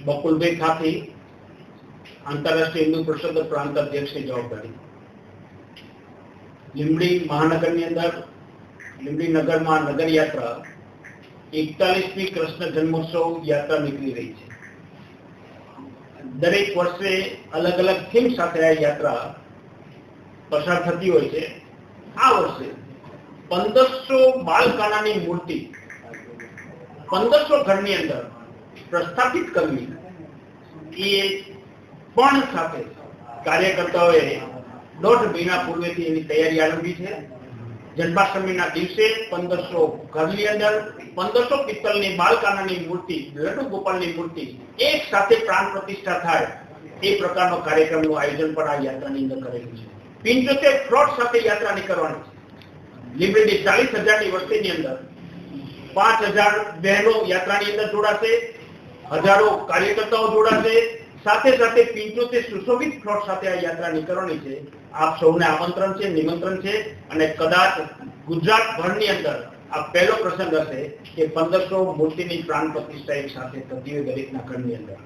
બકુલભાઈ ખાથી, આંતરરાષ્ટ્રીય હિન્દુ પરિષદ પ્રાંત અધ્યક્ષની જવાબદારી. લીંબડી મહાનગરની અંદર લીંબડી નગરમાં નગર યાત્રા 41મી કૃષ્ણ જન્મોત્સવ યાત્રા નીકળી રહી છે. દરેક વર્ષે અલગ અલગ થીમ સાથે આ યાત્રા પસાર થતી હોય છે. આ વર્ષે 1500 બાલકાનાની મૂર્તિ 1500 ઘરની અંદર પ્રસ્થાપિત કરવી એ પણ સાથે કાર્યકર્તાઓએ 1.5 મહિના પૂર્વેથી એની તૈયારી આરંભી છે. જન્માષ્ટમીના દિવસે 1500 ઘરની અંદર 1500 પિત્તળની બાલકાનાની મૂર્તિ, લડ્ડુ ગોપાલની મૂર્તિ એક સાથે પ્રાણ પ્રતિષ્ઠા થાય એ પ્રકારનો કાર્યક્રમનું આયોજન પણ આ યાત્રાની અંદર કરેલું છે. 75 ફ્લોટ સાથે યાત્રા નીકળવાની છે. લીંબડીની 40,000ની વસ્તીની અંદર 5,000 બહેનો યાત્રાની અંદર જોડાશે, હજારો કાર્યકર્તાઓ જોડાશે. સાથે સાથે 75 સુશોભિત ફ્લોટ સાથે આ યાત્રા નીકળવાની છે. આપ સૌને આમંત્રણ છે, નિમંત્રણ છે અને કદાચ ગુજરાત ભરની અંદર આ પહેલો પ્રસંગ હશે કે 1500 મૂર્તિની પ્રાણ પ્રતિષ્ઠા એક સાથે થતી હોય દરેકના ઘરની અંદર.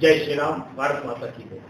જય શ્રી રામ. ભારત માતા કી જય.